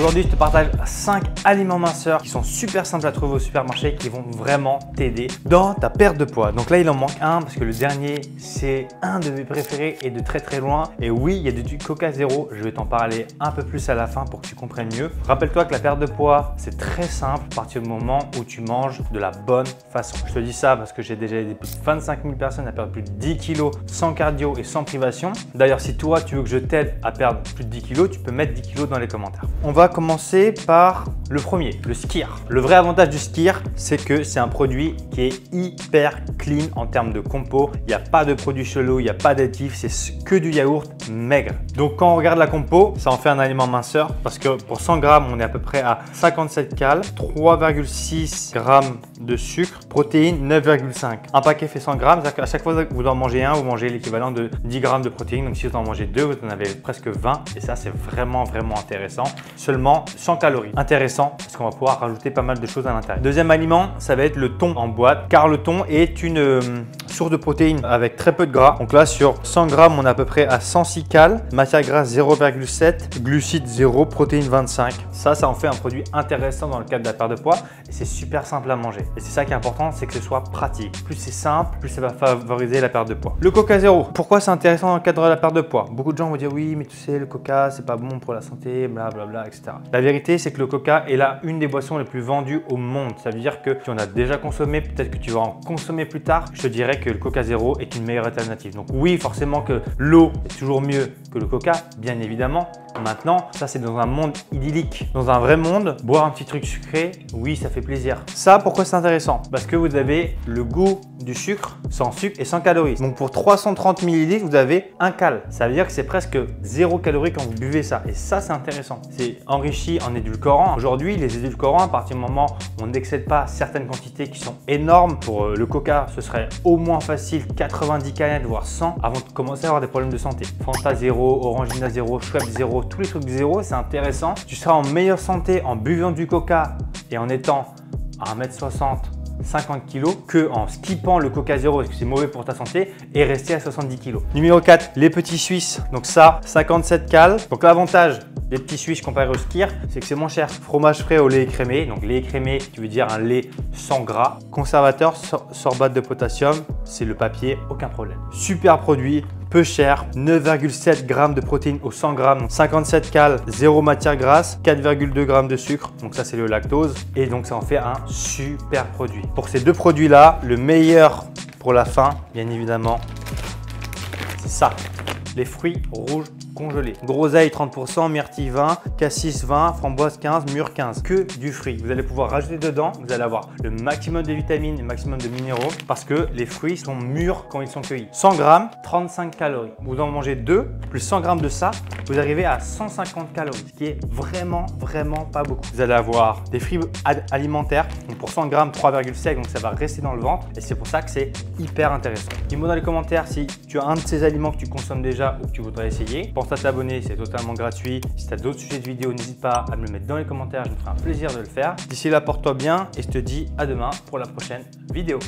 Aujourd'hui, je te partage 5 aliments minceurs qui sont super simples à trouver au supermarché qui vont vraiment t'aider dans ta perte de poids. Donc là, il en manque un parce que le dernier, c'est un de mes préférés et de très loin. Et oui, il y a du Coca Zéro. Je vais t'en parler un peu plus à la fin pour que tu comprennes mieux. Rappelle-toi que la perte de poids, c'est très simple à partir du moment où tu manges de la bonne façon. Je te dis ça parce que j'ai déjà aidé plus de 25 000 personnes à perdre plus de 10 kilos sans cardio et sans privation. D'ailleurs, si toi, tu veux que je t'aide à perdre plus de 10 kilos, tu peux mettre 10 kilos dans les commentaires. On va commencer par le premier, le Skyr. Le vrai avantage du Skyr, c'est que c'est un produit qui est hyper clean en termes de compo. Il n'y a pas de produits chelous, il n'y a pas d'additifs, c'est que du yaourt maigre. Donc quand on regarde la compo, ça en fait un aliment minceur parce que pour 100 grammes, on est à peu près à 57 cales, 3,6 grammes de sucre, protéines 9,5. Un paquet fait 100 grammes, c'est-à-dire qu'à chaque fois que vous en mangez un, vous mangez l'équivalent de 10 grammes de protéines. Donc si vous en mangez deux, vous en avez presque 20 et ça c'est vraiment intéressant. Seulement 100 calories. Intéressant parce qu'on va pouvoir rajouter pas mal de choses à l'intérieur. Deuxième aliment, ça va être le thon en boîte car le thon est une source de protéines avec très peu de gras. Donc là sur 100 grammes, on est à peu près à 106 cales, matière grasse 0,7, glucides 0, protéines 25. Ça en fait un produit intéressant dans le cadre de la perte de poids et c'est super simple à manger. Et c'est ça qui est important, c'est que ce soit pratique. Plus c'est simple, plus ça va favoriser la perte de poids. Le Coca Zéro, pourquoi c'est intéressant dans le cadre de la perte de poids? Beaucoup de gens vont dire oui, mais tu sais, le Coca, c'est pas bon pour la santé, blablabla, etc. La vérité, c'est que le Coca est là une des boissons les plus vendues au monde. Ça veut dire que tu en as déjà consommé, peut-être que tu vas en consommer plus tard. Je te dirais que le Coca Zéro est une meilleure alternative. Donc oui, forcément que l'eau est toujours mieux que le Coca, bien évidemment. Maintenant, ça c'est dans un monde idyllique. Dans un vrai monde, boire un petit truc sucré, oui, ça fait plaisir. Ça, pourquoi c'est intéressant? Parce que vous avez le goût du sucre sans sucre et sans calories. Donc pour 330 ml, vous avez 1 cal. Ça veut dire que c'est presque 0 calories quand vous buvez ça. Et ça, c'est intéressant. C'est enrichi en édulcorants. Aujourd'hui, les édulcorants, à partir du moment où on n'excède pas certaines quantités qui sont énormes, pour le Coca, ce serait au moins facile 90 canettes, voire 100 avant de commencer à avoir des problèmes de santé. Fanta 0, Orangina 0, Schweppes 0, tous les trucs zéro, c'est intéressant. Tu seras en meilleure santé en buvant du Coca et en étant à 1m60, 50 kg que en skippant le Coca Zéro parce que c'est mauvais pour ta santé et rester à 70 kg. Numéro 4, les petits Suisses. Donc ça, 57 cales. Donc l'avantage des petits Suisses comparé au Skyr, c'est que c'est moins cher. Fromage frais au lait écrémé. Donc lait écrémé, tu veux dire un lait sans gras. Conservateur, sorbate de potassium, c'est le papier, aucun problème. Super produit. Peu cher, 9,7 grammes de protéines au 100 grammes, 57 cales, 0 matière grasse, 4,2 grammes de sucre, donc ça c'est le lactose et donc ça en fait un super produit. Pour ces deux produits là, le meilleur pour la fin, bien évidemment, c'est ça, les fruits rouges congelés. Groseille 30%, myrtille 20, cassis 20, framboise 15, mûre 15. Que du fruit. Vous allez pouvoir rajouter dedans, vous allez avoir le maximum de vitamines, le maximum de minéraux parce que les fruits sont mûrs quand ils sont cueillis. 100 grammes, 35 calories. Vous en mangez 2, plus 100 grammes de ça, vous arrivez à 150 calories, ce qui est vraiment pas beaucoup. Vous allez avoir des fibres alimentaires, donc pour 100 grammes, 3,7, donc ça va rester dans le ventre et c'est pour ça que c'est hyper intéressant. Dis-moi dans les commentaires si tu as un de ces aliments que tu consommes déjà ou que tu voudrais essayer. Pense à t'abonner, c'est totalement gratuit. Si tu as d'autres sujets de vidéos, n'hésite pas à me le mettre dans les commentaires, je me ferai un plaisir de le faire. D'ici là, porte-toi bien et je te dis à demain pour la prochaine vidéo.